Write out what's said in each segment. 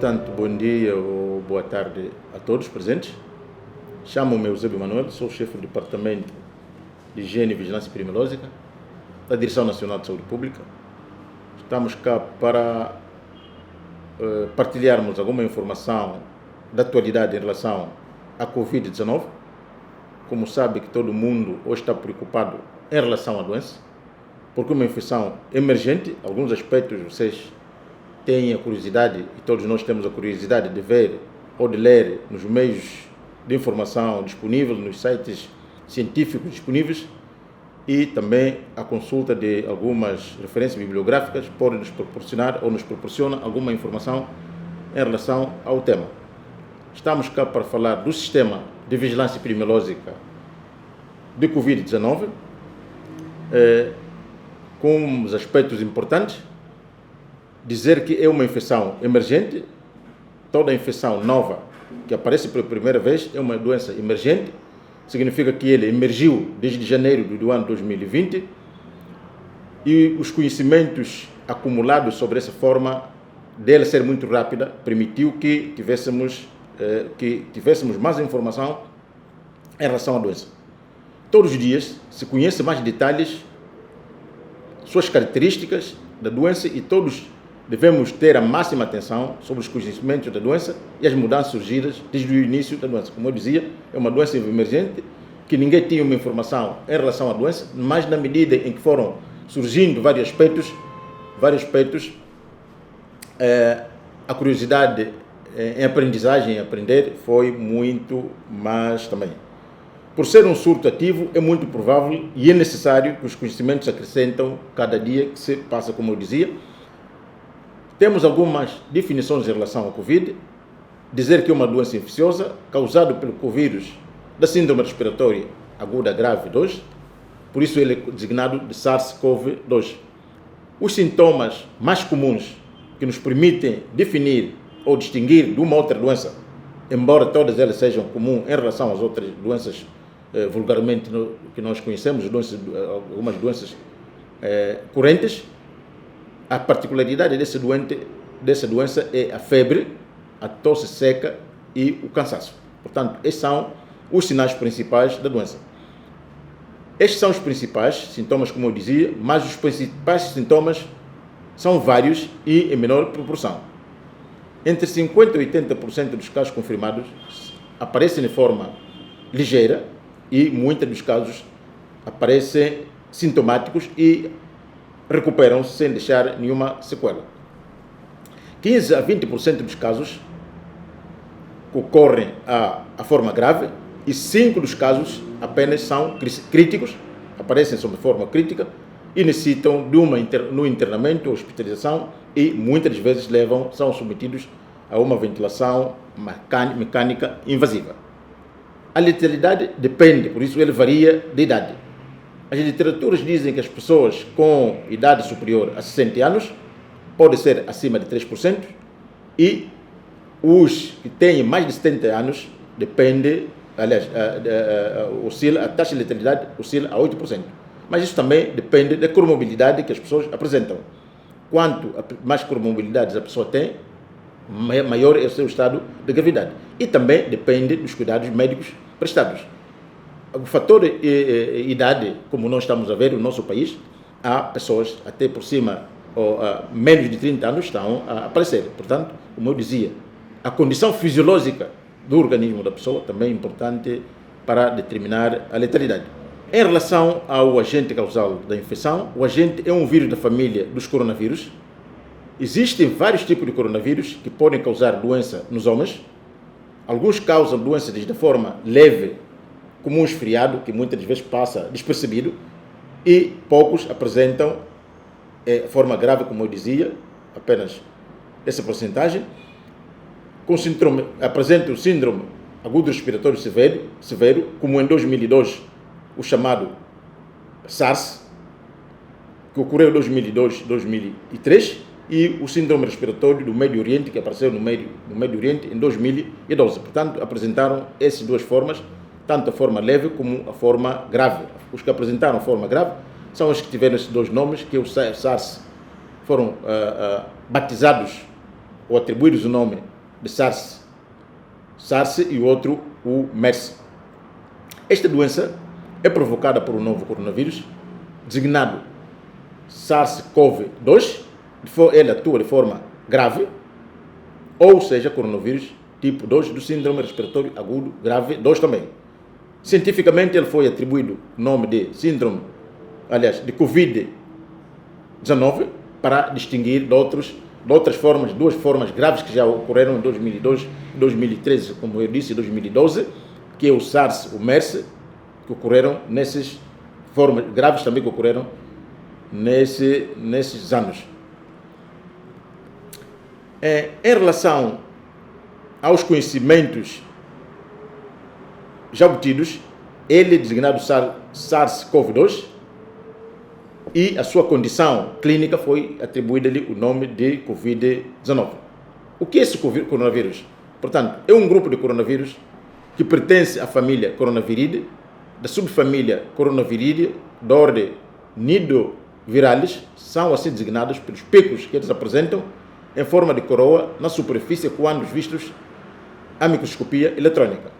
Portanto, bom dia ou boa tarde a todos presentes. Chamo-me Eusébio Manuel, sou chefe do Departamento de Higiene e Vigilância Epidemiológica da Direção Nacional de Saúde Pública. Estamos cá para partilharmos alguma informação da atualidade em relação à Covid-19. Como sabe que todo mundo hoje está preocupado em relação à doença, porque é uma infecção emergente. Alguns aspectos vocês têm a curiosidade, e todos nós temos a curiosidade de ver ou de ler nos meios de informação disponíveis, nos sites científicos disponíveis, e também a consulta de algumas referências bibliográficas pode nos proporcionar ou nos proporciona alguma informação em relação ao tema. Estamos cá para falar do sistema de vigilância epidemiológica de Covid-19, com os aspectos importantes. Dizer que é uma infecção emergente. Toda infecção nova que aparece pela primeira vez é uma doença emergente. Significa que ele emergiu desde janeiro do ano 2020 e os conhecimentos acumulados sobre essa forma dele ser muito rápida permitiu que tivéssemos mais informação em relação à doença. Todos os dias se conhece mais detalhes, suas características da doença, e todos devemos ter a máxima atenção sobre os conhecimentos da doença e as mudanças surgidas desde o início da doença. Como eu dizia, é uma doença emergente que ninguém tinha uma informação em relação à doença, mas na medida em que foram surgindo vários aspectos, a curiosidade em aprendizagem, em aprender, foi muito mais também. Por ser um surto ativo, é muito provável e é necessário que os conhecimentos acrescentam cada dia que se passa, como eu dizia. Temos algumas definições em relação ao Covid. Dizer que é uma doença infecciosa causada pelo vírus da síndrome respiratória aguda grave 2, por isso ele é designado de SARS-CoV-2. Os sintomas mais comuns que nos permitem definir ou distinguir de uma outra doença, embora todas elas sejam comuns em relação às outras doenças vulgarmente que nós conhecemos, algumas doenças correntes, a particularidade dessa doença é a febre, a tosse seca e o cansaço. Portanto, esses são os sinais principais da doença. Estes são os principais sintomas, como eu dizia, mas os principais sintomas são vários e em menor proporção. Entre 50% e 80% dos casos confirmados aparecem de forma ligeira e muitos dos casos aparecem sintomáticos e recuperam-se sem deixar nenhuma sequela. 15% a 20% dos casos ocorrem a forma grave e 5% dos casos apenas são críticos, aparecem sob forma crítica e necessitam de no internamento ou hospitalização e muitas vezes são submetidos a uma ventilação mecânica invasiva. A letalidade depende, por isso ele varia de idade. As literaturas dizem que as pessoas com idade superior a 60 anos podem ser acima de 3% e os que têm mais de 70 anos a taxa de letalidade oscila a 8%. Mas isso também depende da comorbilidade que as pessoas apresentam. Quanto mais comorbilidades a pessoa tem, maior é o seu estado de gravidade. E também depende dos cuidados médicos prestados. O fator idade, como nós estamos a ver no nosso país, há pessoas até por cima, ou menos de 30 anos, estão a aparecer. Portanto, como eu dizia, a condição fisiológica do organismo da pessoa também é importante para determinar a letalidade. Em relação ao agente causal da infecção, o agente é um vírus da família dos coronavírus. Existem vários tipos de coronavírus que podem causar doença nos homens. Alguns causam doença desde a forma leve, como um resfriado, que muitas vezes passa despercebido, e poucos apresentam forma grave, como eu dizia, apenas essa porcentagem. Apresenta o síndrome agudo respiratório severo, como em 2002, o chamado SARS, que ocorreu em 2002-2003, e o síndrome respiratório do Médio Oriente, que apareceu no Médio Oriente em 2012. Portanto, apresentaram essas duas formas, tanto a forma leve como a forma grave. Os que apresentaram a forma grave são os que tiveram esses dois nomes, que o SARS foram batizados ou atribuídos o nome de SARS e o outro o MERS. Esta doença é provocada por um novo coronavírus, designado SARS-CoV-2, ele atua de forma grave, ou seja, coronavírus tipo 2 do síndrome respiratório agudo grave 2 também. Cientificamente, ele foi atribuído o nome de de Covid-19 para distinguir de outras formas, duas formas graves que já ocorreram em 2002 e 2013, como eu disse, 2012, que é o SARS e o MERS, que ocorreram nessas formas graves também que ocorreram nesses anos. Em relação aos conhecimentos já obtidos, ele é designado SARS-CoV-2 e a sua condição clínica foi atribuída-lhe o nome de Covid-19. O que é esse coronavírus? Portanto, é um grupo de coronavírus que pertence à família Coronaviridae, da subfamília Coronaviridae, da ordem Nidoviralis, são assim designados pelos picos que eles apresentam em forma de coroa na superfície quando vistos à microscopia eletrônica.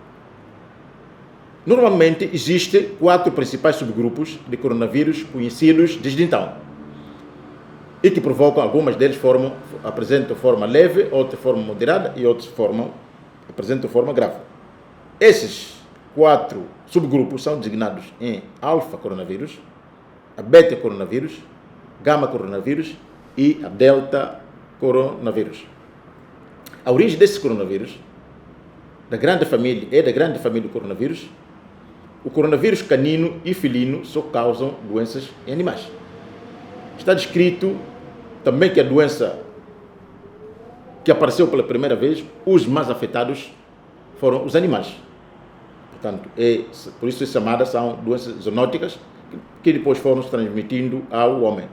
Normalmente, existem 4 principais subgrupos de coronavírus conhecidos desde então e que provocam, algumas deles apresentam forma leve, outras forma moderada e outras apresentam forma grave. Esses 4 subgrupos são designados em alfa coronavírus, a beta coronavírus, gama coronavírus e a delta coronavírus. A origem desse coronavírus da grande família do coronavírus. O coronavírus canino e felino só causam doenças em animais. Está descrito também que a doença que apareceu pela primeira vez, os mais afetados foram os animais. Portanto, por isso chamadas são doenças zoonóticas que depois foram se transmitindo ao homem.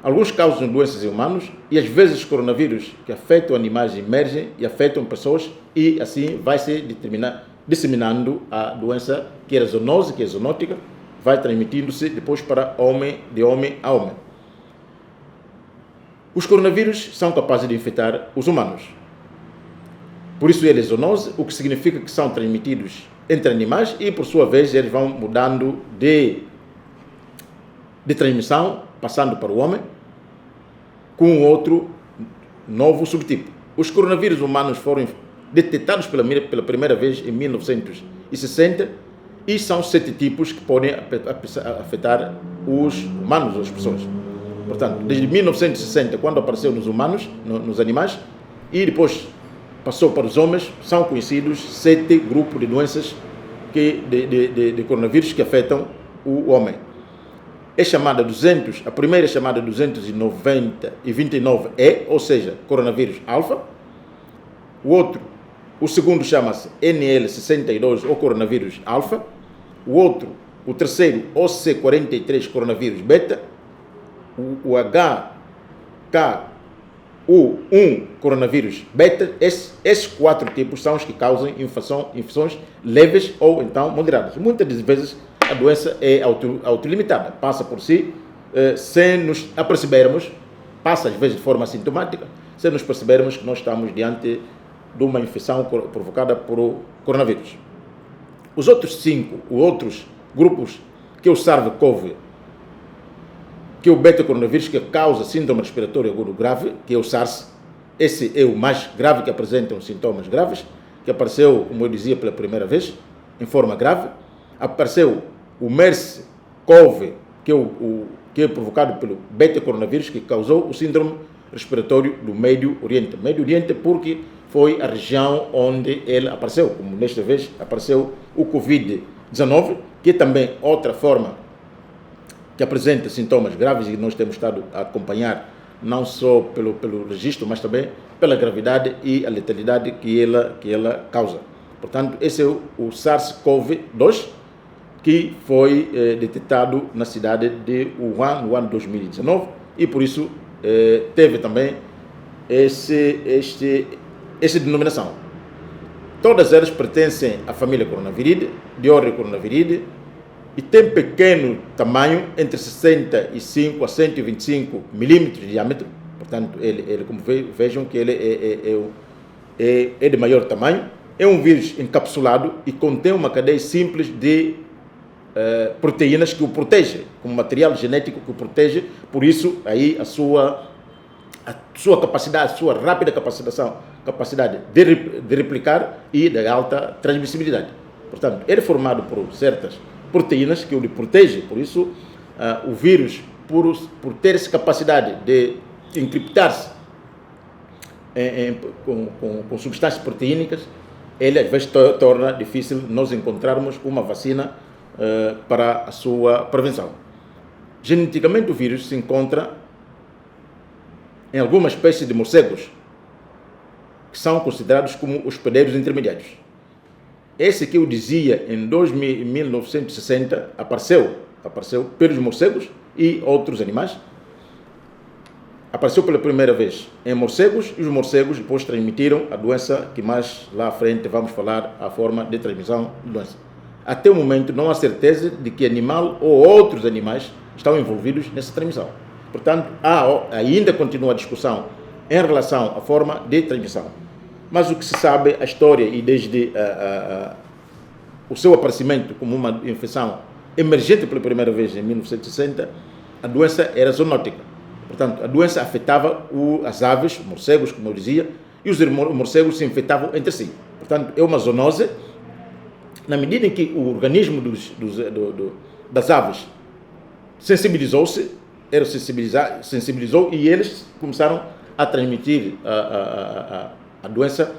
Alguns causam doenças em humanos e às vezes os coronavírus que afetam animais emergem e afetam pessoas e assim vai se disseminando a doença que era zoonose, que é zoonótica, vai transmitindo-se depois de homem a homem. Os coronavírus são capazes de infectar os humanos. Por isso ele é zoonose, o que significa que são transmitidos entre animais e por sua vez eles vão mudando de transmissão, passando para o homem, com outro novo subtipo. Os coronavírus humanos foram detectados pela primeira vez em 1960 e são 7 tipos que podem afetar os humanos, as pessoas. Portanto, desde 1960, quando apareceu nos humanos, nos animais, e depois passou para os homens, são conhecidos 7 grupos de doenças de coronavírus que afetam o homem. A primeira é chamada 229E, ou seja, coronavírus alfa. O segundo chama-se NL62, ou coronavírus alfa. O terceiro, OC43, coronavírus beta. O HKU1, coronavírus beta. Esses 4 tipos são os que causam infecções leves ou então moderadas. Muitas das vezes a doença é autolimitada, passa por si, sem nos apercebermos, passa às vezes de forma assintomática, sem nos percebermos que nós estamos diante de uma infecção provocada por coronavírus. Os outros grupos, que é o SARS-CoV, que é o beta-coronavírus, que causa síndrome respiratório agudo grave, que é o SARS, esse é o mais grave, que apresenta sintomas graves, que apareceu, como eu dizia, pela primeira vez, em forma grave. Apareceu o MERS-CoV, que é provocado pelo beta-coronavírus, que causou o síndrome respiratório do Médio Oriente. Médio Oriente porque foi a região onde ele apareceu, como nesta vez apareceu o Covid-19, que é também outra forma que apresenta sintomas graves e nós temos estado a acompanhar, não só pelo registro, mas também pela gravidade e a letalidade que ela causa. Portanto, esse é o SARS-CoV-2, que foi detectado na cidade de Wuhan no ano 2019 e por isso teve também essa denominação. Todas elas pertencem à família Coronaviridae, de ordem Coronaviridae, e tem pequeno tamanho, entre 65 a 125 milímetros de diâmetro. Portanto, como vejam que ele é de maior tamanho, é um vírus encapsulado e contém uma cadeia simples de proteínas que o protege, como material genético que o protege, por isso aí a sua capacidade, a sua rápida capacidade de replicar e de alta transmissibilidade. Portanto, ele é formado por certas proteínas que o protege, por isso o vírus, por ter essa capacidade de encriptar-se com substâncias proteínicas, ele às vezes torna difícil nós encontrarmos uma vacina para a sua prevenção. Geneticamente o vírus se encontra em algumas espécies de morcegos, que são considerados como hospedeiros intermediários. Esse que eu dizia em 1960 apareceu pelos morcegos e outros animais. Apareceu pela primeira vez em morcegos e os morcegos depois transmitiram a doença que mais lá à frente vamos falar a forma de transmissão da doença. Até o momento não há certeza de que animal ou outros animais estão envolvidos nessa transmissão. Portanto, ainda continua a discussão em relação à forma de transmissão. Mas o que se sabe, a história e desde o seu aparecimento como uma infecção emergente pela primeira vez em 1960, a doença era zoonótica. Portanto, a doença afetava as aves, morcegos, como eu dizia, e os morcegos se infectavam entre si. Portanto, é uma zoonose. Na medida em que o organismo das aves sensibilizou-se, sensibilizou e eles começaram a transmitir a doença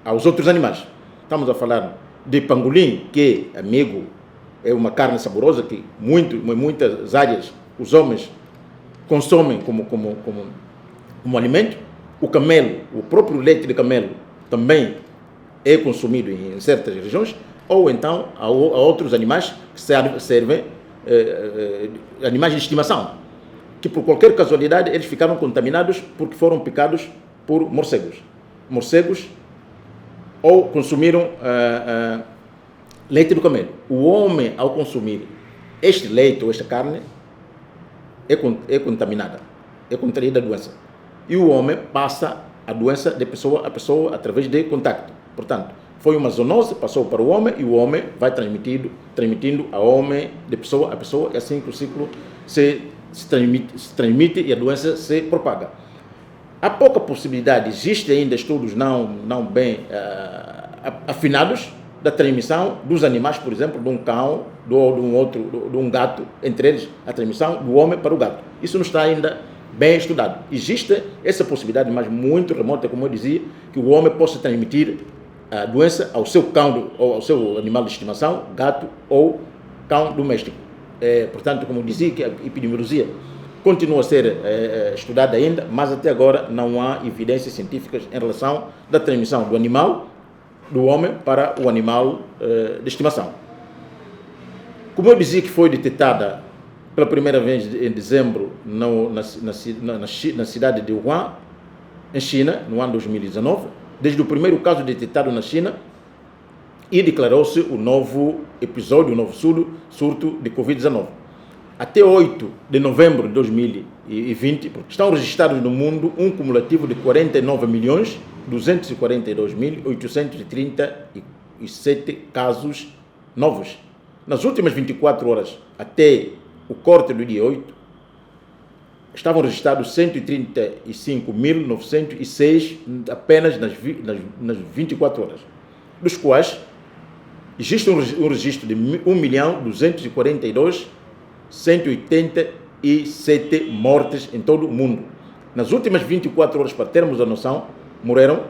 aos outros animais. Estamos a falar de pangolim, que é uma carne saborosa que em muitas áreas os homens consomem como alimento. O camelo, o próprio leite de camelo também é consumido em certas regiões, ou então a outros animais que servem animais de estimação, que por qualquer casualidade eles ficaram contaminados porque foram picados por morcegos. Morcegos ou consumiram leite do camelo. O homem, ao consumir este leite ou esta carne, é contaminada, é contraída a doença. E o homem passa a doença de pessoa a pessoa através de contato. Portanto, foi uma zoonose, passou para o homem e o homem vai transmitindo a homem de pessoa a pessoa, e assim que o ciclo se transmite e a doença se propaga. Há pouca possibilidade, existem ainda estudos não bem afinados da transmissão dos animais, por exemplo, de um cão, de um gato, entre eles a transmissão do homem para o gato. Isso não está ainda bem estudado. Existe essa possibilidade, mas muito remota, como eu dizia, que o homem possa transmitir a doença ao seu cão ou ao seu animal de estimação, gato ou cão doméstico. Portanto, como eu dizia, que a epidemiologia continua a ser estudada ainda, mas até agora não há evidências científicas em relação da transmissão do animal, do homem, para o animal de estimação. Como eu dizia que foi detectada pela primeira vez em dezembro na cidade de Wuhan, em China, no ano 2019, desde o primeiro caso detectado na China, e declarou-se o novo episódio, o novo surto de Covid-19. Até 8 de novembro de 2020, estão registrados no mundo um cumulativo de 49.242.837 casos novos. Nas últimas 24 horas, até o corte do dia 8, estavam registrados 135.906 apenas nas 24 horas, dos quais existe um registro de 1.242.187 mortes em todo o mundo. Nas últimas 24 horas, para termos a noção, morreram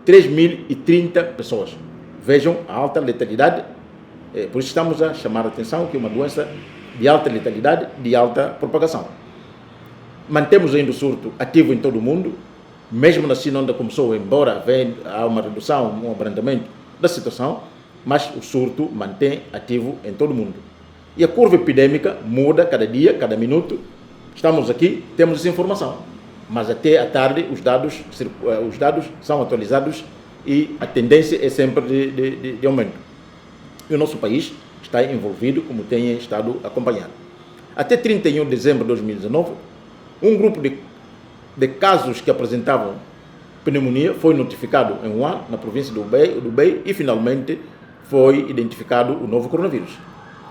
3.030 pessoas. Vejam a alta letalidade, por isso estamos a chamar a atenção que é uma doença de alta letalidade, de alta propagação. Mantemos ainda o surto ativo em todo o mundo, mesmo na China, onde começou, embora há uma redução, um abrandamento da situação, mas o surto mantém ativo em todo o mundo. E a curva epidêmica muda cada dia, cada minuto. Estamos aqui, temos essa informação, mas até à tarde os dados são atualizados e a tendência é sempre de aumento. E o nosso país está envolvido, como tem estado acompanhado. Até 31 de dezembro de 2019, um grupo de casos que apresentavam pneumonia foi notificado em Wuhan, na província do Hubei, e finalmente foi identificado o novo coronavírus.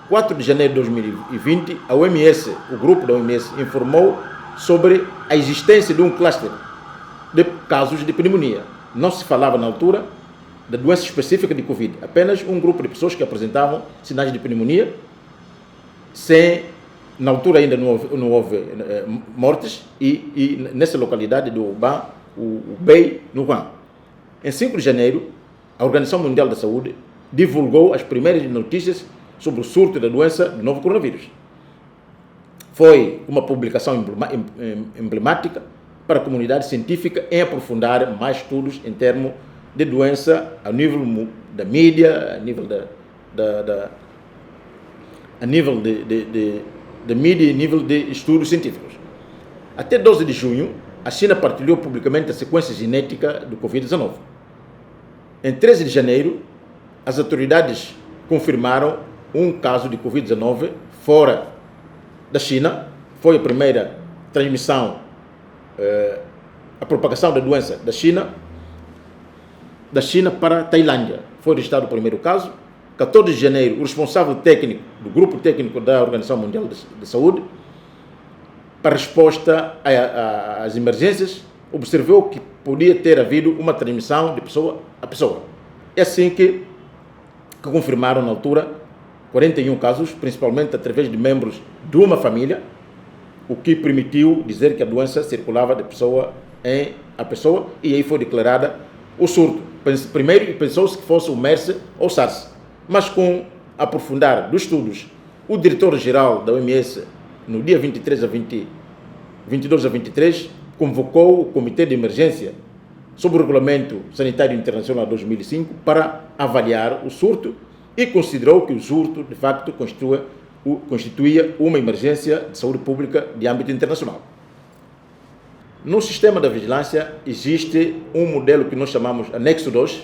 4 de janeiro de 2020, a OMS, o grupo da OMS, informou sobre a existência de um cluster de casos de pneumonia. Não se falava na altura da doença específica de Covid, apenas um grupo de pessoas que apresentavam sinais de pneumonia, na altura ainda não houve mortes, e nessa localidade do Hubei, no Wuhan. Em 5 de janeiro, a Organização Mundial da Saúde divulgou as primeiras notícias sobre o surto da doença do novo coronavírus. Foi uma publicação emblemática para a comunidade científica em aprofundar mais estudos em termos de doença a nível da mídia, a nível de mídia e nível de estudos científicos. Até 12 de junho, a China partilhou publicamente a sequência genética do Covid-19. Em 13 de janeiro, as autoridades confirmaram um caso de Covid-19 fora da China. Foi a primeira transmissão, a propagação da doença da China para a Tailândia. Foi registrado o primeiro caso. 14 de janeiro, o responsável técnico do grupo técnico da Organização Mundial de Saúde, para resposta às emergências, observou que podia ter havido uma transmissão de pessoa a pessoa. É assim que confirmaram na altura 41 casos, principalmente através de membros de uma família, o que permitiu dizer que a doença circulava de pessoa a pessoa, e aí foi declarada o surto. Primeiro pensou-se que fosse o MERS ou SARS, mas com aprofundar dos estudos, o diretor-geral da OMS, no dia 22 a 23, convocou o Comitê de Emergência sobre o Regulamento Sanitário Internacional 2005 para avaliar o surto, e considerou que o surto, de facto, constituía uma emergência de saúde pública de âmbito internacional. No sistema da vigilância existe um modelo que nós chamamos Anexo 2.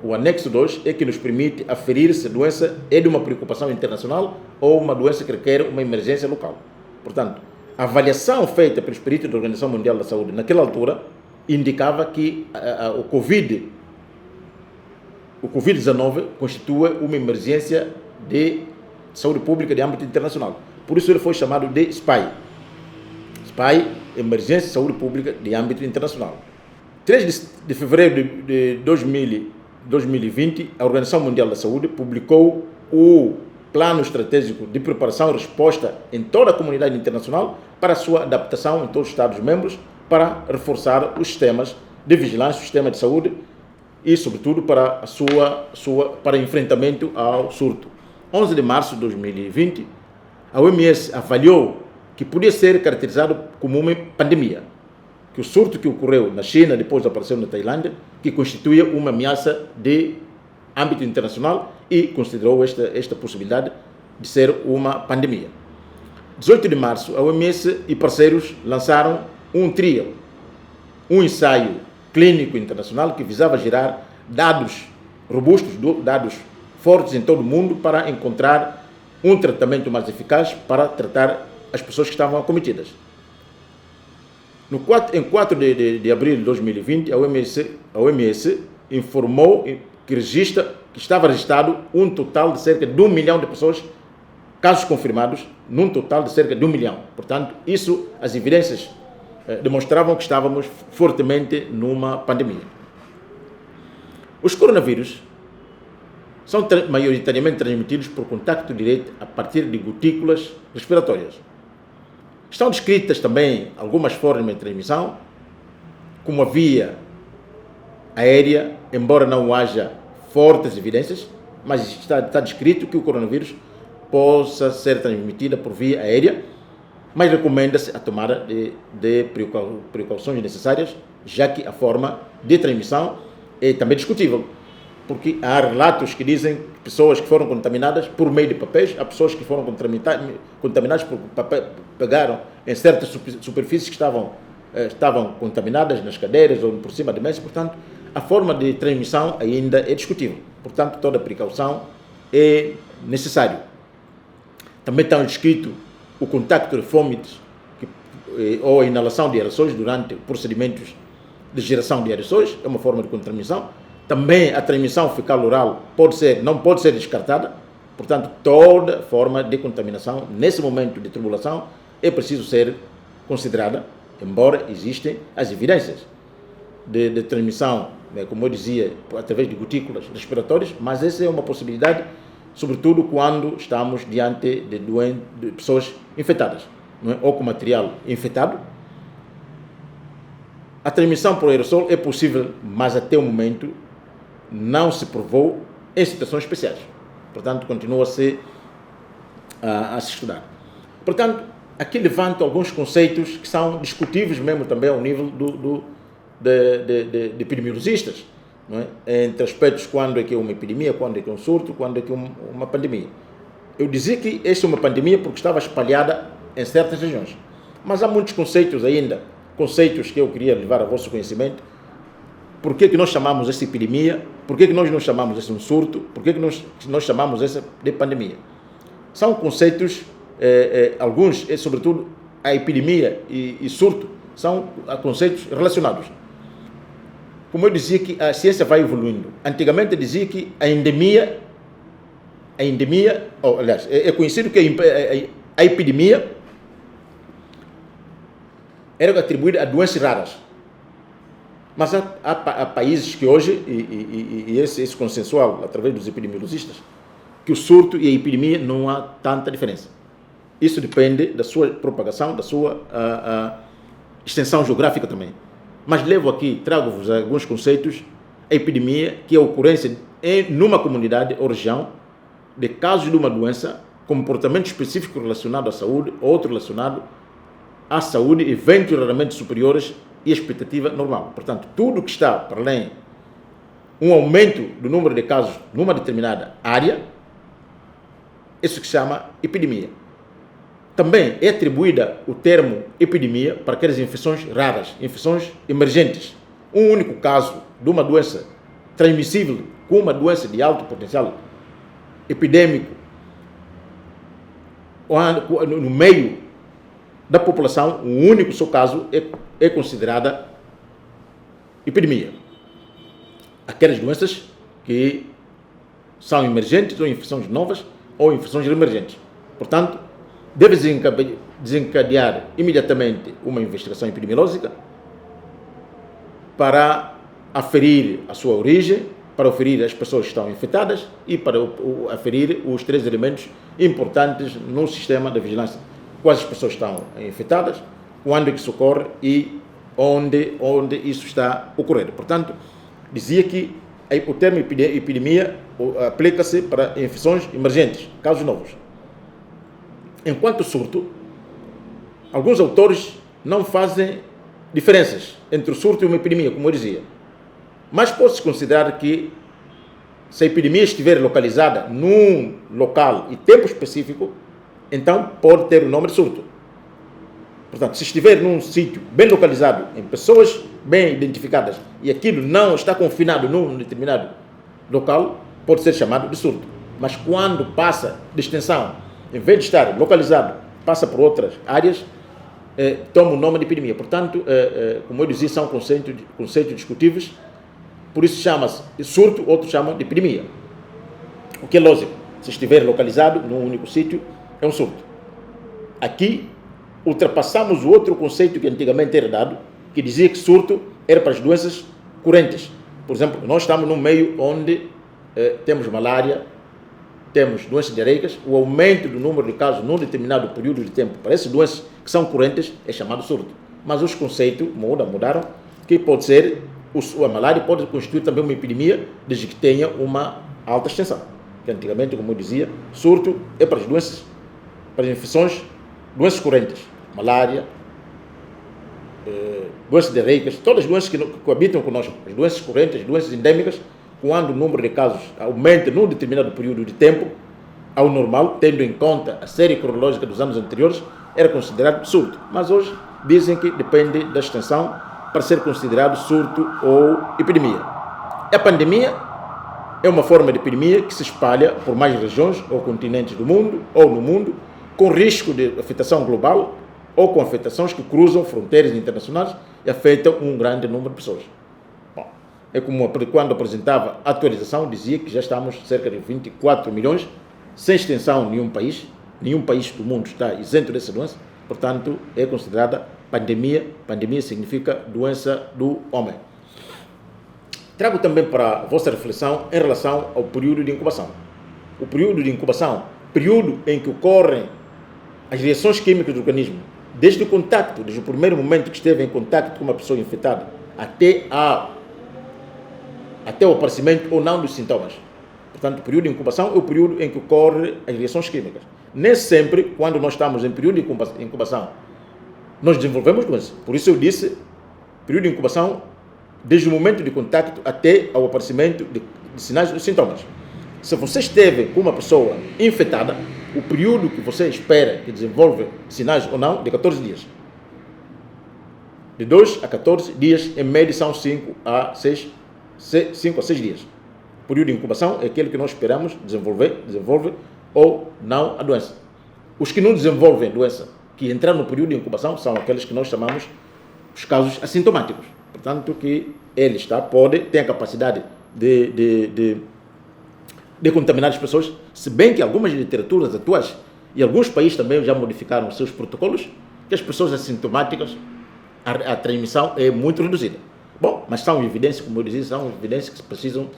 O Anexo 2 é que nos permite aferir se a doença é de uma preocupação internacional ou uma doença que requer uma emergência local. Portanto, a avaliação feita pelos peritos da Organização Mundial da Saúde naquela altura indicava que o Covid-19 constitui uma emergência de saúde pública de âmbito internacional. Por isso ele foi chamado de SPY. SPY, Emergência de Saúde Pública de âmbito internacional. 3 de fevereiro de 2020, a Organização Mundial da Saúde publicou o Plano Estratégico de Preparação e Resposta em toda a comunidade internacional para a sua adaptação em todos os Estados-membros, para reforçar os sistemas de vigilância, o sistema de saúde e, sobretudo, para para enfrentamento ao surto. 11 de março de 2020, a OMS avaliou que podia ser caracterizado como uma pandemia, que o surto que ocorreu na China, depois apareceu na Tailândia, que constituía uma ameaça de âmbito internacional, e considerou esta possibilidade de ser uma pandemia. 18 de março, a OMS e parceiros lançaram um trial, um ensaio clínico internacional que visava gerar dados robustos, dados fortes em todo o mundo, para encontrar um tratamento mais eficaz para tratar as pessoas que estavam acometidas. Em 4 de abril de 2020, a OMS informou que estava registrado um total de cerca de 1 milhão de pessoas, casos confirmados, num total de cerca de 1 milhão. Portanto, as evidências demonstravam que estávamos fortemente numa pandemia. Os coronavírus são maioritariamente transmitidos por contacto direto a partir de gotículas respiratórias. Estão descritas também algumas formas de transmissão, como a via aérea, embora não haja fortes evidências, mas está descrito que o coronavírus possa ser transmitida por via aérea, mas recomenda-se a tomada de precauções necessárias, já que a forma de transmissão é também discutível, porque há relatos que dizem que pessoas que foram contaminadas por meio de papéis, há pessoas que foram contaminadas por papel, pegaram em certas superfícies que estavam contaminadas, nas cadeiras ou por cima de mesas. Portanto, a forma de transmissão ainda é discutível. Portanto, toda precaução é necessário. Também está descrito o contacto de vômitos ou a inalação de aerossóis durante procedimentos de geração de aerossóis, é uma forma de contaminação. Também a transmissão fecal-oral não pode ser descartada. Portanto, toda forma de contaminação, nesse momento de tribulação, é preciso ser considerada, embora existem as evidências de transmissão, como eu dizia, através de gotículas respiratórias, mas essa é uma possibilidade, sobretudo quando estamos diante de pessoas infectadas, não é? Ou com material infectado. A transmissão por aerossol é possível, mas até o momento não se provou em situações especiais. Portanto, continua a se estudar. Portanto, aqui levanto alguns conceitos que são discutíveis mesmo também ao nível de epidemiologistas, não é? Entre aspectos, quando é que é uma epidemia, quando é que é um surto, quando é que é uma pandemia. Eu dizia que esta é uma pandemia porque estava espalhada em certas regiões. Mas há muitos conceitos ainda, conceitos que eu queria levar ao vosso conhecimento. Por que nós chamamos essa epidemia? Por que nós não chamamos esse um surto? Por que nós chamamos essa de pandemia? São conceitos, alguns, sobretudo a epidemia e surto, são conceitos relacionados. Como eu dizia que a ciência vai evoluindo. Antigamente eu dizia que a endemia, aliás, é conhecido que a epidemia era atribuída a doenças raras. Mas há países que hoje, e esse consensual através dos epidemiologistas, que o surto e a epidemia não há tanta diferença. Isso depende da sua propagação, da sua extensão geográfica também. Mas trago-vos alguns conceitos. A epidemia, que é a ocorrência numa comunidade ou região de casos de uma doença, comportamento específico relacionado à saúde, outro relacionado à saúde, eventos raramente superiores e expectativa normal. Portanto, tudo que está para além um aumento do número de casos numa determinada área, isso que se chama epidemia. Também é atribuída o termo epidemia para aquelas infecções raras, infecções emergentes. Um único caso de uma doença transmissível com uma doença de alto potencial epidêmico no meio da população, um único só caso é considerada epidemia. Aquelas doenças que são emergentes ou infecções novas ou infecções emergentes. Portanto, deve desencadear imediatamente uma investigação epidemiológica para aferir a sua origem, para aferir as pessoas que estão infectadas e para aferir os 3 elementos importantes no sistema da vigilância. Quais as pessoas estão infectadas, quando é que isso ocorre e onde isso está ocorrendo. Portanto, dizia que o termo epidemia aplica-se para infecções emergentes, casos novos. Enquanto surto, alguns autores não fazem diferenças entre o surto e uma epidemia, como eu dizia. Mas pode-se considerar que, se a epidemia estiver localizada num local e tempo específico, então pode ter o nome de surto. Portanto, se estiver num sítio bem localizado, em pessoas bem identificadas, e aquilo não está confinado num determinado local, pode ser chamado de surto. Mas quando passa de extensão, em vez de estar localizado, passa por outras áreas, toma o nome de epidemia. Portanto, como eu dizia, são conceitos discutíveis, por isso chama-se surto, outros chamam de epidemia. O que é lógico, se estiver localizado num único sítio, é um surto. Aqui, ultrapassamos o outro conceito que antigamente era dado, que dizia que surto era para as doenças correntes. Por exemplo, nós estamos num meio onde temos malária, temos doenças diarreicas, o aumento do número de casos num determinado período de tempo para essas doenças que são correntes é chamado surto. Mas os conceitos mudaram, que pode ser, a malária pode constituir também uma epidemia, desde que tenha uma alta extensão. Que antigamente, como eu dizia, surto é para as doenças, para as infecções, doenças correntes, malária, doenças diarreicas, todas as doenças que coabitam conosco, as doenças correntes, as doenças endêmicas, quando o número de casos aumenta num determinado período de tempo ao normal, tendo em conta a série cronológica dos anos anteriores, era considerado surto. Mas hoje dizem que depende da extensão para ser considerado surto ou epidemia. A pandemia é uma forma de epidemia que se espalha por mais regiões ou continentes do mundo ou no mundo, com risco de afetação global ou com afetações que cruzam fronteiras internacionais e afetam um grande número de pessoas. Bom, é como quando apresentava a atualização, dizia que já estamos cerca de 24 milhões, sem extensão em nenhum país do mundo está isento dessa doença, portanto, é considerada pandemia. Pandemia significa doença do homem. Trago também para a vossa reflexão em relação ao período de incubação. O período de incubação, período em que ocorrem as reações químicas do organismo, desde o contacto, desde o primeiro momento que esteve em contacto com uma pessoa infectada, até o aparecimento ou não dos sintomas. Portanto, o período de incubação é o período em que ocorrem as reações químicas. Nem sempre, quando nós estamos em período de incubação, nós desenvolvemos doença. Por isso eu disse, período de incubação, desde o momento de contacto até ao aparecimento de sinais e sintomas. Se você esteve com uma pessoa infectada, o período que você espera que desenvolva sinais ou não, de 14 dias. De 2 a 14 dias, em média são 5 a 6 dias. O período de incubação é aquele que nós esperamos desenvolve ou não a doença. Os que não desenvolvem doença, que entraram no período de incubação, são aqueles que nós chamamos os casos assintomáticos. Portanto, que eles têm a capacidade de contaminar as pessoas, se bem que algumas literaturas atuais e alguns países também já modificaram seus protocolos, que as pessoas assintomáticas, a transmissão é muito reduzida. Bom, mas são evidências, como eu dizia, são evidências que precisam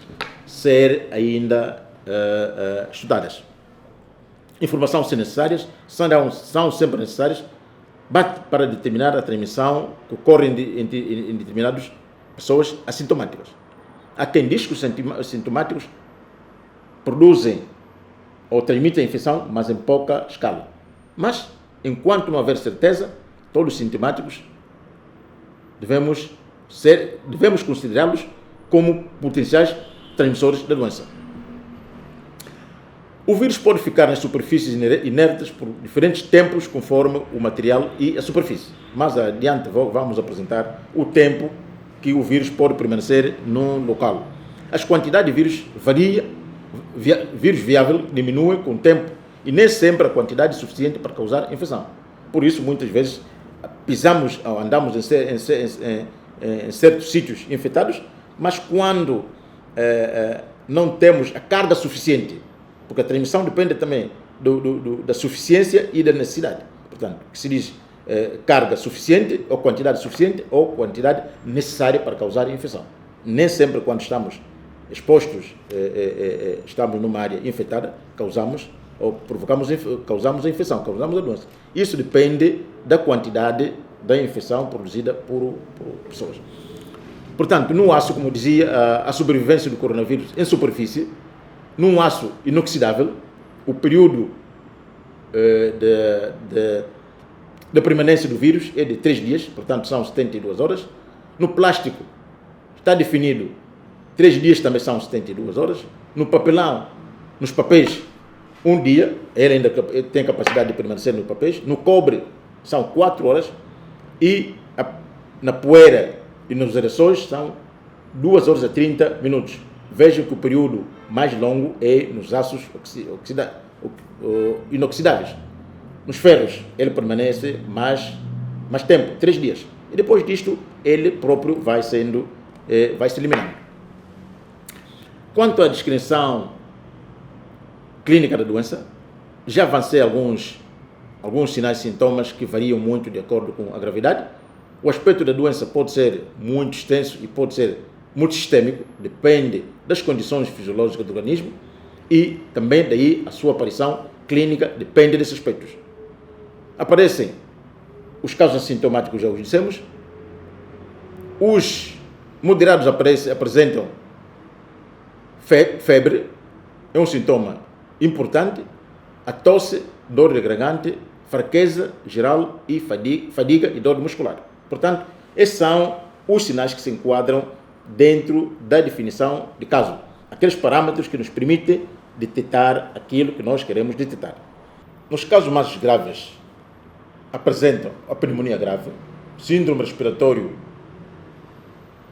ser ainda estudadas. Informações são necessárias, são sempre necessárias, para determinar a transmissão que ocorre em determinadas pessoas assintomáticas. Há quem diz que os assintomáticos produzem ou transmitem a infecção, mas em pouca escala. Mas, enquanto não houver certeza, todos os sintomáticos devemos considerá-los como potenciais transmissores da doença. O vírus pode ficar nas superfícies inertes por diferentes tempos, conforme o material e a superfície. Mais adiante vamos apresentar o tempo que o vírus pode permanecer num local. As quantidades de vírus variam, vírus viável diminui com o tempo e nem sempre a quantidade é suficiente para causar infecção. Por isso, muitas vezes, andamos em certos sítios infectados, mas quando não temos a carga suficiente, porque a transmissão depende também da suficiência e da necessidade. Portanto, que se diz carga suficiente, ou quantidade suficiente, ou quantidade necessária para causar infecção. Nem sempre, quando estamos expostos, estamos numa área infectada, causamos a infecção, causamos a doença. Isso depende da quantidade da infecção produzida por pessoas. Portanto, num aço, como dizia, a sobrevivência do coronavírus em superfície, num aço inoxidável, o período da permanência do vírus é de 3 dias, portanto são 72 horas. No plástico está definido 3 dias, também são 72 horas. No papelão, nos papéis, 1 dia, ele ainda tem capacidade de permanecer nos papéis. No cobre são 4 horas e na poeira e nos aerossóis são 2 horas e 30 minutos. Vejam que o período mais longo é nos aços inoxidáveis. Nos ferros, ele permanece mais tempo, 3 dias. E depois disto, ele próprio vai se eliminando. Quanto à descrição clínica da doença, já avancei alguns sinais e sintomas que variam muito de acordo com a gravidade. O aspecto da doença pode ser muito extenso e pode ser multissistêmico, depende das condições fisiológicas do organismo e também daí a sua aparição clínica depende desses aspectos. Aparecem os casos assintomáticos, já os dissemos. Os moderados apresentam febre, é um sintoma importante, a tosse, dor de garganta, fraqueza geral e fadiga e dor muscular. Portanto, esses são os sinais que se enquadram dentro da definição de caso. Aqueles parâmetros que nos permitem detectar aquilo que nós queremos detectar. Nos casos mais graves, apresentam a pneumonia grave, síndrome respiratório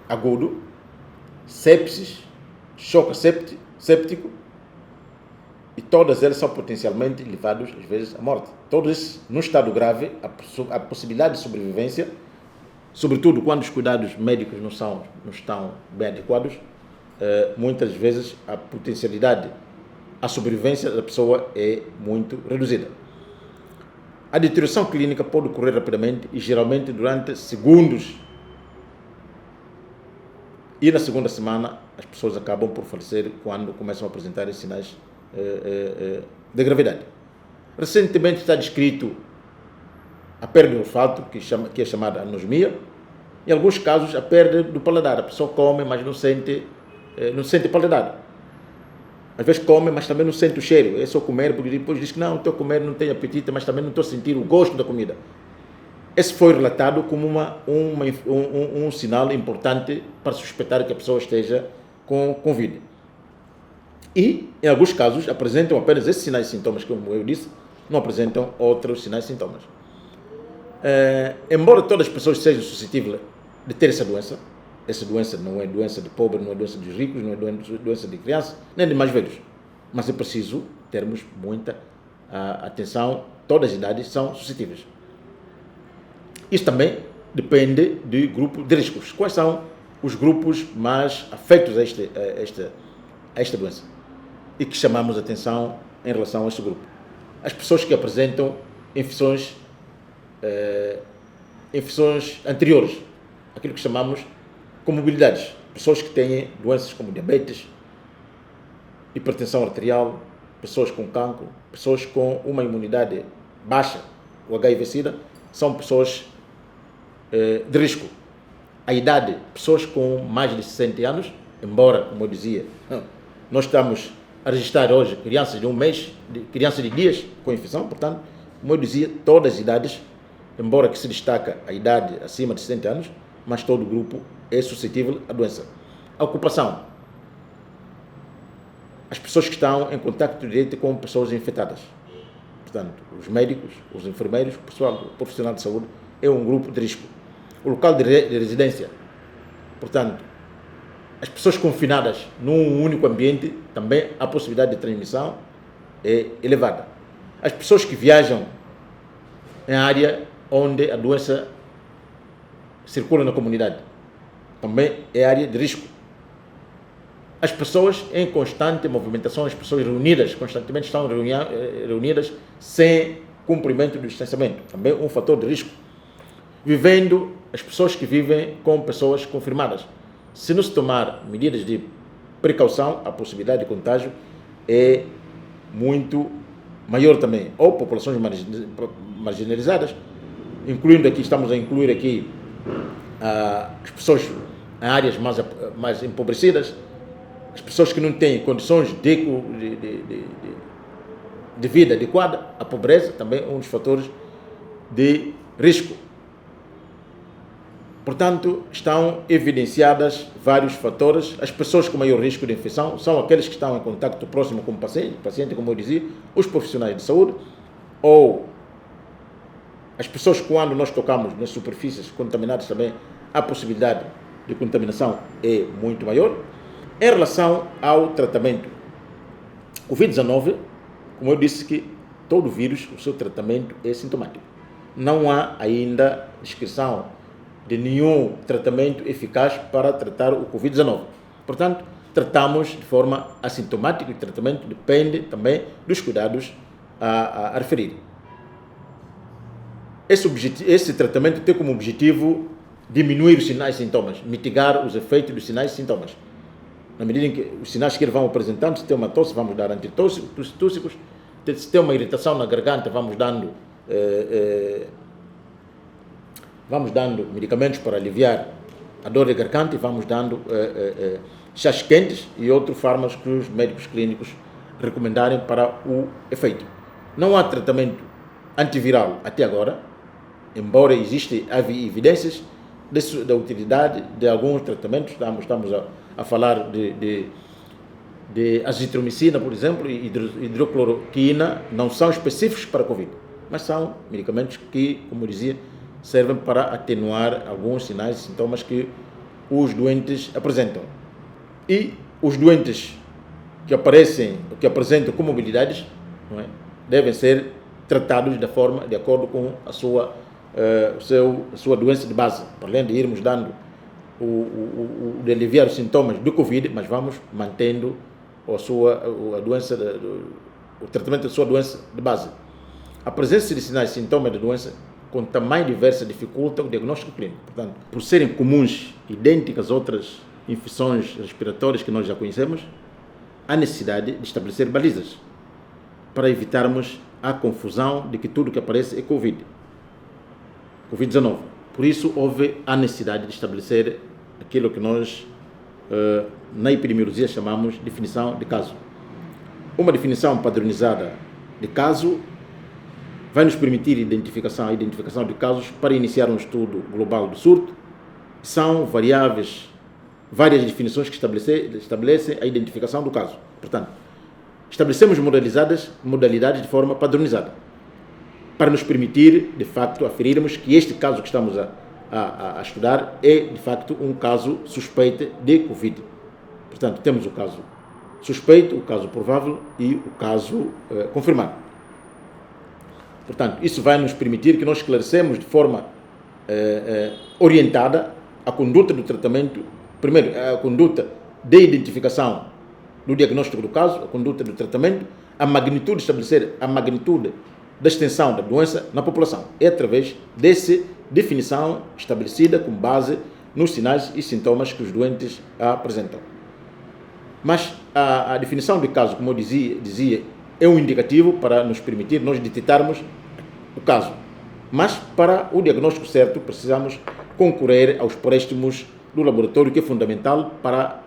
agudo, sepsis, choque séptico, e todas elas são potencialmente levados, às vezes, à morte. Todos, num estado grave, a possibilidade de sobrevivência, sobretudo quando os cuidados médicos não estão bem adequados, muitas vezes a potencialidade, a sobrevivência da pessoa é muito reduzida. A deterioração clínica pode ocorrer rapidamente e geralmente durante segundos. E na segunda semana as pessoas acabam por falecer quando começam a apresentar sinais de gravidade. Recentemente está descrito a perda do olfato, que é chamada anosmia. Em alguns casos, a perda do paladar. A pessoa come, mas não sente paladar. Às vezes come, mas também não sente o cheiro. É só comer, porque depois diz que não estou a comer, não tenho apetite, mas também não estou a sentir o gosto da comida. Esse foi relatado como um sinal importante para suspeitar que a pessoa esteja com Covid. E, em alguns casos, apresentam apenas esses sinais e sintomas, como eu disse, não apresentam outros sinais e sintomas. Embora todas as pessoas sejam suscetíveis de ter essa doença não é doença de pobre, não é doença dos ricos, não é doença de crianças, nem de mais velhos. Mas é preciso termos muita atenção, todas as idades são suscetíveis. Isso também depende do grupo de riscos. Quais são os grupos mais afetos a esta doença? E que chamamos a atenção em relação a este grupo. As pessoas que apresentam infecções anteriores, aquilo que chamamos comorbidades. Pessoas que têm doenças como diabetes, hipertensão arterial, pessoas com cancro, pessoas com uma imunidade baixa, o HIV-Sida, são pessoas de risco. A idade, pessoas com mais de 60 anos, embora, como eu dizia, nós estamos a registrar hoje crianças de um mês, crianças de dias com infecção, portanto, como eu dizia, todas as idades, embora que se destaca a idade acima de 60 anos, mas todo o grupo é suscetível à doença. A ocupação. As pessoas que estão em contato direto com pessoas infectadas. Portanto, os médicos, os enfermeiros, o pessoal profissional de saúde, é um grupo de risco. O local de residência. Portanto, as pessoas confinadas num único ambiente, também a possibilidade de transmissão é elevada. As pessoas que viajam em área onde a doença circula na comunidade, também é área de risco. As pessoas em constante movimentação, as pessoas reunidas, constantemente estão reunidas sem cumprimento do distanciamento, também um fator de risco. As pessoas que vivem com pessoas confirmadas. Se não se tomar medidas de precaução, a possibilidade de contágio é muito maior também. Ou populações marginalizadas, estamos a incluir aqui as pessoas em áreas mais empobrecidas, as pessoas que não têm condições de vida adequada, a pobreza também é um dos fatores de risco. Portanto, estão evidenciadas vários fatores. As pessoas com maior risco de infecção são aqueles que estão em contato próximo com o paciente, como eu dizia, os profissionais de saúde, ou as pessoas quando nós tocamos nas superfícies contaminadas também, a possibilidade de contaminação é muito maior. Em relação ao tratamento, Covid-19, como eu disse que todo vírus, o seu tratamento é sintomático. Não há ainda descrição de nenhum tratamento eficaz para tratar o Covid-19. Portanto, tratamos de forma assintomática e o tratamento depende também dos cuidados a referir. Esse tratamento tem como objetivo diminuir os sinais e sintomas, mitigar os efeitos dos sinais e sintomas. Na medida em que os sinais que eles vão apresentando, se tem uma tosse, vamos dar antitússicos, se tem uma irritação na garganta, vamos dando medicamentos para aliviar a dor de garganta e vamos dando chás quentes e outros fármacos que os médicos clínicos recomendarem para o efeito. Não há tratamento antiviral até agora, embora existam evidências da utilidade de alguns tratamentos. Estamos a falar de azitromicina, por exemplo, e hidrocloroquina, não são específicos para a Covid, mas são medicamentos que, como eu dizia, servem para atenuar alguns sinais e sintomas que os doentes apresentam. E os doentes que apresentam comorbidades, não é? Devem ser tratados da forma, de acordo com a sua doença de base, para além de irmos dando de aliviar os sintomas do Covid, mas vamos mantendo o tratamento da sua doença de base. A presença de sinais e sintomas da doença com tamanho diverso dificulta o diagnóstico clínico. Portanto, por serem comuns, idênticas a outras infecções respiratórias que nós já conhecemos, há necessidade de estabelecer balizas para evitarmos a confusão de que tudo que aparece é Covid-19. Por isso, houve a necessidade de estabelecer aquilo que nós, na epidemiologia, chamamos de definição de caso. Uma definição padronizada de caso vai nos permitir a identificação de casos para iniciar um estudo global do surto. São várias definições que estabelecem a identificação do caso. Portanto, estabelecemos modalidades de forma padronizada para nos permitir, de facto, aferirmos que este caso que estamos a estudar é, de facto, um caso suspeito de Covid. Portanto, temos o caso suspeito, o caso provável e o caso confirmado. Portanto, isso vai nos permitir que nós esclarecemos de forma orientada a conduta do tratamento, primeiro, a conduta de identificação do diagnóstico do caso, a conduta do tratamento, estabelecer a magnitude da extensão da doença na população. É através dessa definição estabelecida com base nos sinais e sintomas que os doentes apresentam. Mas a definição de caso, como eu dizia, é um indicativo para nos permitir nós detectarmos o caso. Mas para o diagnóstico certo precisamos concorrer aos préstimos do laboratório, que é fundamental para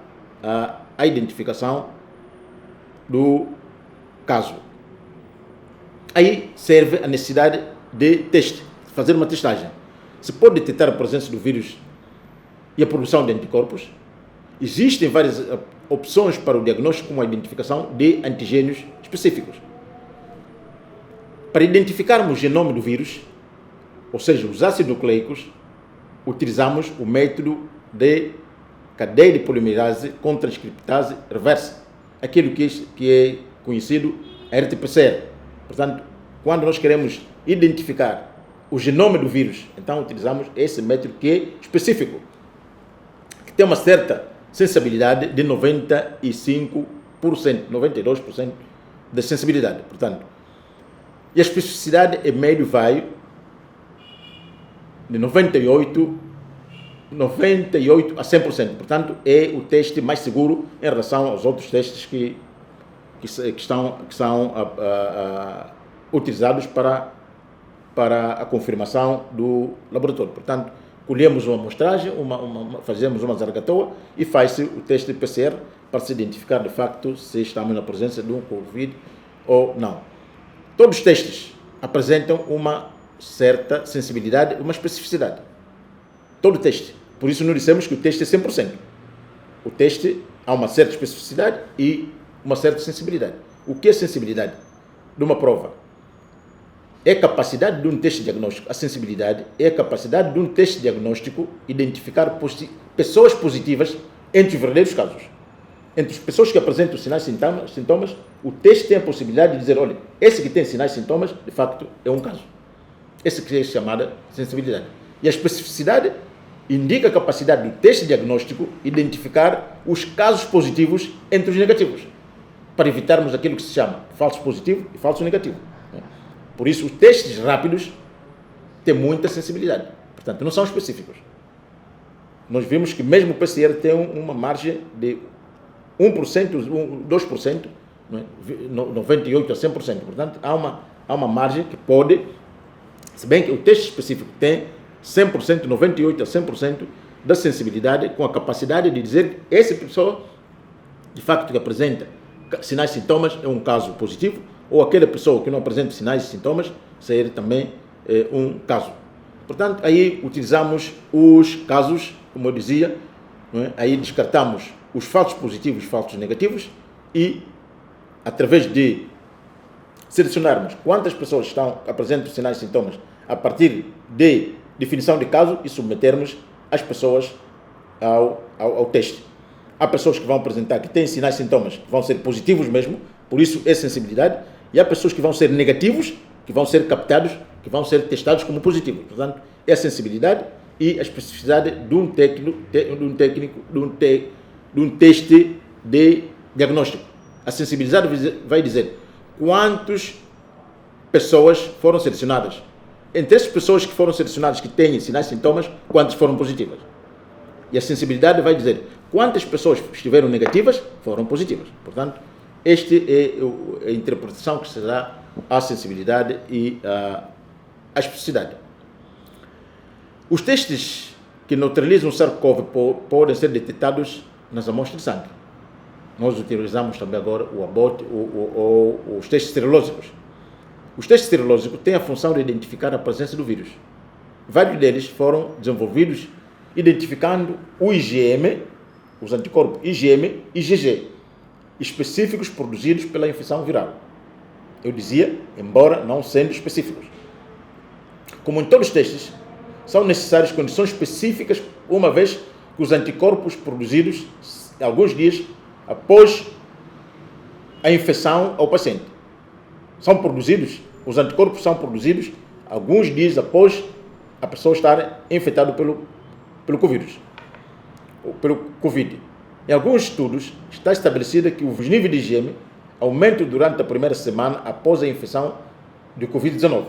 a identificação do caso. Aí serve a necessidade de teste, fazer uma testagem. Se pode detectar a presença do vírus e a produção de anticorpos. Existem várias opções para o diagnóstico, como a identificação de antigênios específicos. Para identificarmos o genoma do vírus, ou seja, os ácidos nucleicos, utilizamos o método de cadeia de polimerase com transcriptase reversa, aquilo que é conhecido RT-PCR. Portanto, quando nós queremos identificar o genoma do vírus, então utilizamos esse método que é específico, que tem uma certa sensibilidade de 95%, 92% de sensibilidade. Portanto, e a especificidade é médio vai de 98 a 100%. Portanto, é o teste mais seguro em relação aos outros testes que são utilizados para a confirmação do laboratório. Portanto, colhemos uma amostragem, fazemos uma zaragatoa e faz-se o teste de PCR para se identificar de facto se estamos na presença de um Covid ou não. Todos os testes apresentam uma certa sensibilidade, uma especificidade. Todo teste. Por isso, nós dissemos que o teste é 100%. O teste há uma certa especificidade e uma certa sensibilidade. O que é sensibilidade de uma prova? É a capacidade de um teste diagnóstico. A sensibilidade é a capacidade de um teste diagnóstico identificar pessoas positivas entre os verdadeiros casos. Entre as pessoas que apresentam sinais e sintomas, o teste tem a possibilidade de dizer, olha, esse que tem sinais e sintomas, de facto, é um caso. Esse que é chamada sensibilidade. E a especificidade indica a capacidade do teste diagnóstico identificar os casos positivos entre os negativos, para evitarmos aquilo que se chama falso positivo e falso negativo. Por isso, os testes rápidos têm muita sensibilidade. Portanto, não são específicos. Nós vimos que mesmo o PCR tem uma margem de 1%, 2%, 98% a 100%. Portanto, há uma margem que pode, se bem que o teste específico tem 100%, 98% a 100% da sensibilidade, com a capacidade de dizer que essa pessoa, de facto, que apresenta sinais e sintomas, é um caso positivo, ou aquela pessoa que não apresenta sinais e sintomas, ser também um caso. Portanto, aí utilizamos os casos, como eu dizia, aí descartamos os falsos positivos e os falsos negativos e, através de selecionarmos quantas pessoas apresentam sinais e sintomas a partir de definição de caso e submetermos as pessoas ao teste. há pessoas que vão apresentar, que têm sinais e sintomas, que vão ser positivos mesmo, por isso é sensibilidade, e há pessoas que vão ser negativos, que vão ser captados, que vão ser testados como positivos. Portanto, é a sensibilidade e a especificidade de um teste de diagnóstico. A sensibilidade vai dizer quantas pessoas foram selecionadas. Entre essas pessoas que foram selecionadas, que têm sinais e sintomas, quantas foram positivas. E a sensibilidade vai dizer quantas pessoas estiveram negativas, foram positivas. Portanto, esta é a interpretação que se dá à sensibilidade e à especificidade. Os testes que neutralizam o SARS-CoV podem ser detectados nas amostras de sangue. Nós utilizamos também agora o ABOT, os testes serológicos. Os testes serológicos têm a função de identificar a presença do vírus. Vários deles foram desenvolvidos identificando o IgM, os anticorpos IgM e IgG, específicos produzidos pela infecção viral. Eu dizia, embora não sendo específicos. Como em todos os testes, são necessárias condições específicas, uma vez que os anticorpos produzidos alguns dias após a infecção ao paciente. Os anticorpos são produzidos alguns dias após a pessoa estar infectada pelo Covid. Em alguns estudos, está estabelecido que os níveis de IgM aumentam durante a primeira semana após a infecção de Covid-19.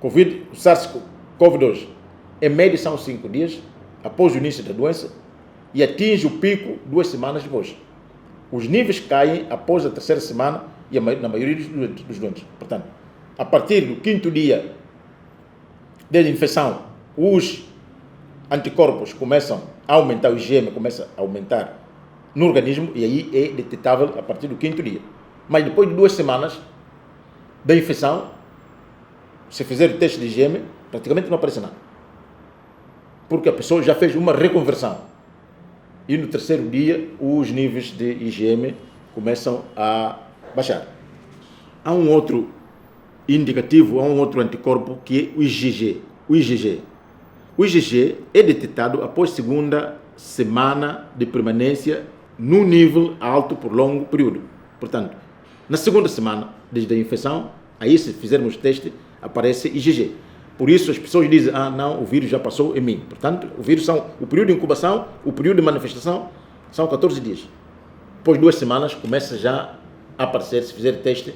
O SARS-CoV-2, em média, são 5 dias após o início da doença e atinge o pico 2 semanas depois. Os níveis caem após a terceira semana e na maioria dos doentes. Portanto, a partir do 5º dia da infecção, os anticorpos começam a aumentar, o IgM começa a aumentar no organismo e aí é detectável a partir do 5º dia. Mas depois de 2 semanas da infecção, se fizer o teste de IgM, praticamente não aparece nada. Porque a pessoa já fez uma reconversão. E no 3º dia, os níveis de IgM começam a baixar. Há um outro indicativo, há um outro anticorpo que é o IgG. O IgG é detectado após a segunda semana de permanência no nível alto por longo período. Portanto, na segunda semana, desde a infecção, aí se fizermos o teste, aparece IgG. Por isso as pessoas dizem, não, o vírus já passou em mim. Portanto, o período de incubação, o período de manifestação, são 14 dias. Depois de 2 semanas, começa já a aparecer, se fizer o teste,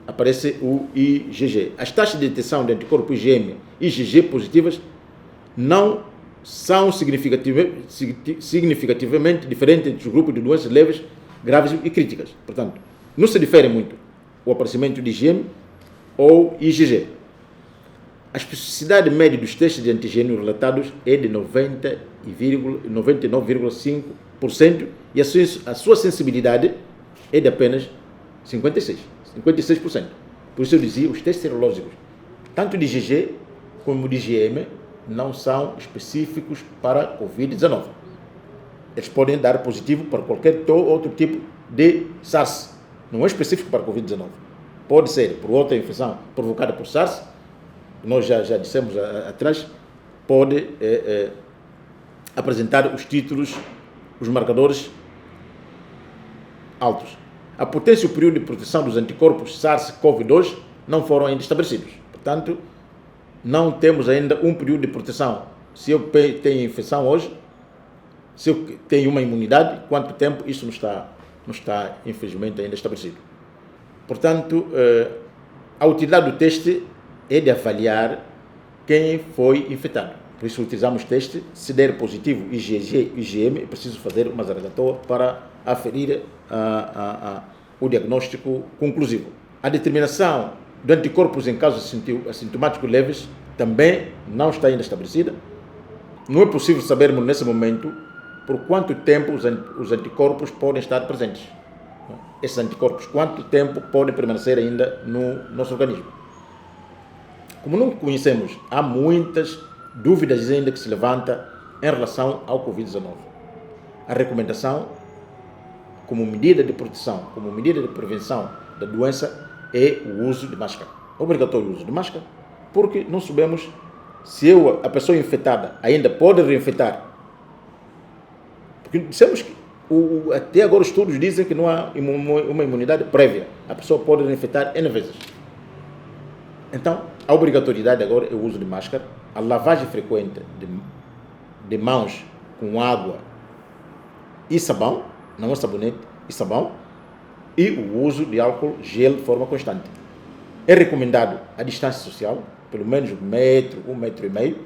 aparece o IgG. As taxas de detecção de anticorpo IgM e IgG positivas não são significativamente diferentes entre os grupos de doenças leves, graves e críticas. Portanto, não se difere muito o aparecimento de IgM ou IgG. A especificidade média dos testes de antigênio relatados é de 99,5% e a sua sensibilidade é de apenas 56%. Por isso eu dizia, os testes serológicos, tanto de IgG como de IgM, não são específicos para Covid-19. Eles podem dar positivo para qualquer outro tipo de SARS. Não é específico para Covid-19. Pode ser por outra infecção provocada por SARS, nós já dissemos atrás, pode apresentar os títulos, os marcadores altos. A potência e o período de proteção dos anticorpos SARS-CoV-2 não foram ainda estabelecidos. Portanto, não temos ainda um período de proteção. Se eu tenho infecção hoje, se eu tenho uma imunidade, quanto tempo, isso não está infelizmente ainda estabelecido. Portanto, a utilidade do teste é de avaliar quem foi infectado. Por isso utilizamos o teste. Se der positivo IgG e IgM, é preciso fazer uma zaragatoa para aferir o diagnóstico conclusivo. A determinação de anticorpos em casos assintomáticos leves também não está ainda estabelecida. Não é possível sabermos nesse momento por quanto tempo os anticorpos podem estar presentes. Esses anticorpos, quanto tempo podem permanecer ainda no nosso organismo. Como não conhecemos, há muitas dúvidas ainda que se levantam em relação ao Covid-19. A recomendação, como medida de proteção, como medida de prevenção da doença, é o uso de máscara. Obrigatório o uso de máscara, porque não sabemos se a pessoa infectada ainda pode reinfectar. Porque dissemos que até agora os estudos dizem que não há uma imunidade prévia. A pessoa pode reinfectar N vezes. Então, a obrigatoriedade agora é o uso de máscara, a lavagem frequente de mãos com água e sabão, não é sabonete, e sabão, e o uso de álcool gel de forma constante. É recomendado a distância social, pelo menos 1 metro, 1,5 metros.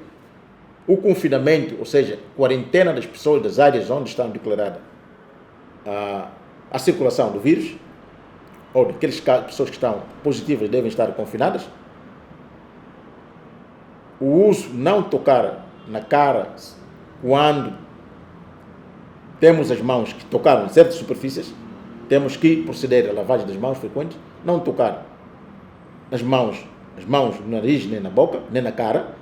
O confinamento, ou seja, quarentena das pessoas das áreas onde estão declaradas a circulação do vírus, ou daquelas pessoas que estão positivas devem estar confinadas. O uso não tocar na cara quando temos as mãos que tocaram em certas superfícies, temos que proceder à lavagem das mãos frequentes, não tocar as mãos no nariz, nem na boca, nem na cara,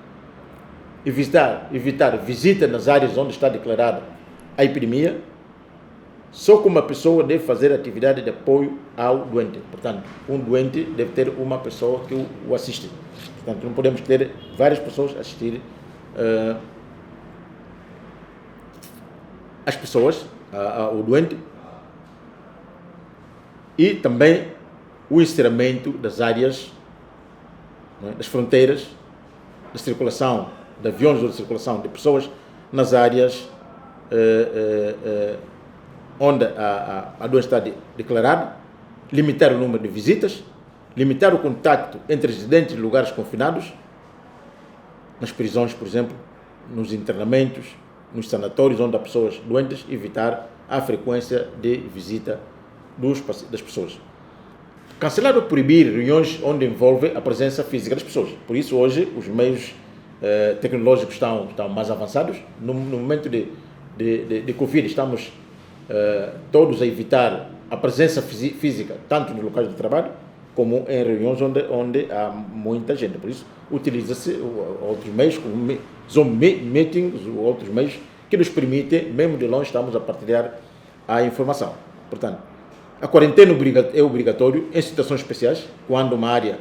evitar visita nas áreas onde está declarada a epidemia. Só que uma pessoa deve fazer atividade de apoio ao doente. Portanto, um doente deve ter uma pessoa que o assiste. Portanto, não podemos ter várias pessoas assistir as pessoas, ao doente. E também o encerramento das áreas, das fronteiras, da circulação de aviões ou de circulação de pessoas nas áreas onde a doença está declarada, limitar o número de visitas, limitar o contacto entre residentes de lugares confinados, nas prisões, por exemplo, nos internamentos, nos sanatórios onde há pessoas doentes, evitar a frequência de visita das pessoas. Cancelar ou proibir reuniões onde envolve a presença física das pessoas. Por isso, hoje, os meios tecnológicos estão mais avançados. No momento de Covid, estamos todos a evitar a presença física, tanto nos locais de trabalho, como em reuniões onde há muita gente. Por isso, utiliza-se outros meios, como Zoom meetings, outros meios que nos permitem, mesmo de longe, estamos a partilhar a informação. Portanto, a quarentena é obrigatório em situações especiais, quando uma área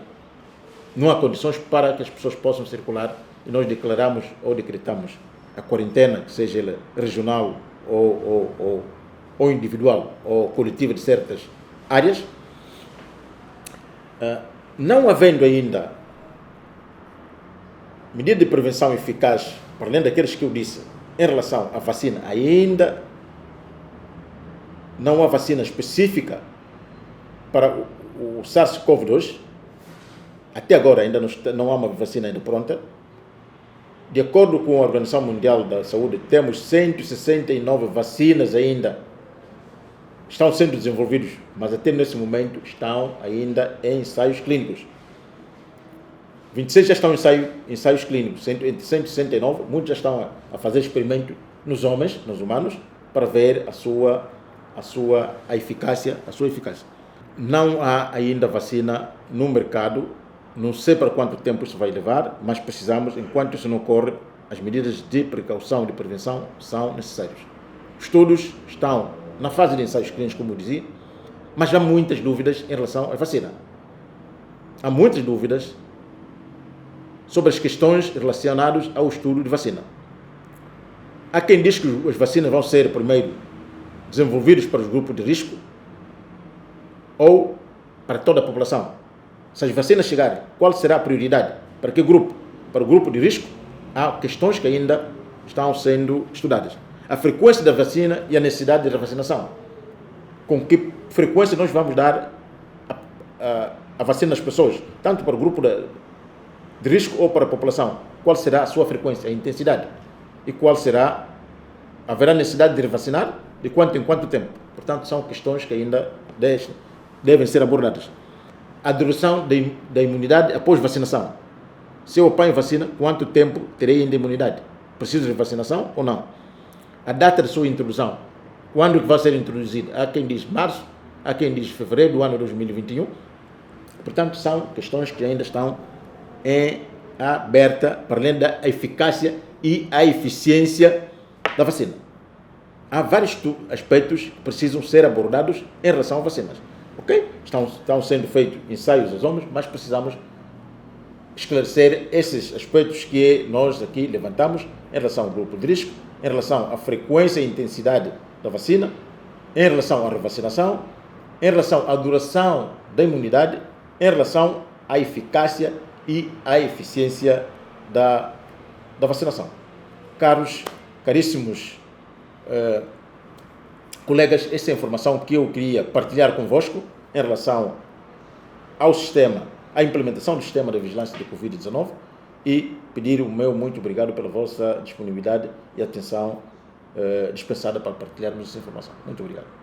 não há condições para que as pessoas possam circular, e nós declaramos ou decretamos a quarentena, que seja ela regional ou individual ou coletiva de certas áreas. Não havendo ainda medida de prevenção eficaz, para além daqueles que eu disse, em relação à vacina, ainda não há vacina específica para o SARS-CoV-2. Até agora ainda não há uma vacina ainda pronta. De acordo com a Organização Mundial da Saúde, temos 169 vacinas ainda estão sendo desenvolvidos, mas até nesse momento estão ainda em ensaios clínicos. 26 já estão em ensaios clínicos, entre 169, muitos já estão a fazer experimento nos homens, nos humanos, para ver a sua eficácia. Não há ainda vacina no mercado, não sei para quanto tempo isso vai levar, mas precisamos, enquanto isso não ocorre, as medidas de precaução e de prevenção são necessárias. Os estudos estão na fase de ensaios clínicos, como eu dizia, mas há muitas dúvidas em relação à vacina. Há muitas dúvidas sobre as questões relacionadas ao estudo de vacina. Há quem diz que as vacinas vão ser, primeiro, desenvolvidas para os grupos de risco ou para toda a população. Se as vacinas chegarem, qual será a prioridade? Para que grupo? Para o grupo de risco? Há questões que ainda estão sendo estudadas. A frequência da vacina e a necessidade da vacinação. Com que frequência nós vamos dar a vacina às pessoas, tanto para o grupo de risco ou para a população? Qual será a sua frequência, a intensidade? E qual será? Haverá necessidade de revacinar? De quanto em quanto tempo? Portanto, são questões que ainda devem ser abordadas. A duração da imunidade após vacinação. Se eu apanho vacina, quanto tempo terei ainda imunidade? Preciso de vacinação ou não? A data de sua introdução. Quando vai ser introduzida? Há quem diz março, há quem diz fevereiro do ano 2021. Portanto, são questões que ainda estão em aberta, para além da eficácia e a eficiência da vacina. Há vários aspectos que precisam ser abordados em relação a vacinas. Ok? Estão sendo feitos ensaios aos homens, mas precisamos esclarecer esses aspectos que nós aqui levantamos em relação ao grupo de risco, em relação à frequência e intensidade da vacina, em relação à revacinação, em relação à duração da imunidade, em relação à eficácia e à eficiência da vacinação. Caríssimos colegas, essa é a informação que eu queria partilhar convosco em relação ao sistema, à implementação do sistema de vigilância de Covid-19 e pedir o meu muito obrigado pela vossa disponibilidade e atenção dispensada para partilharmos essa informação. Muito obrigado.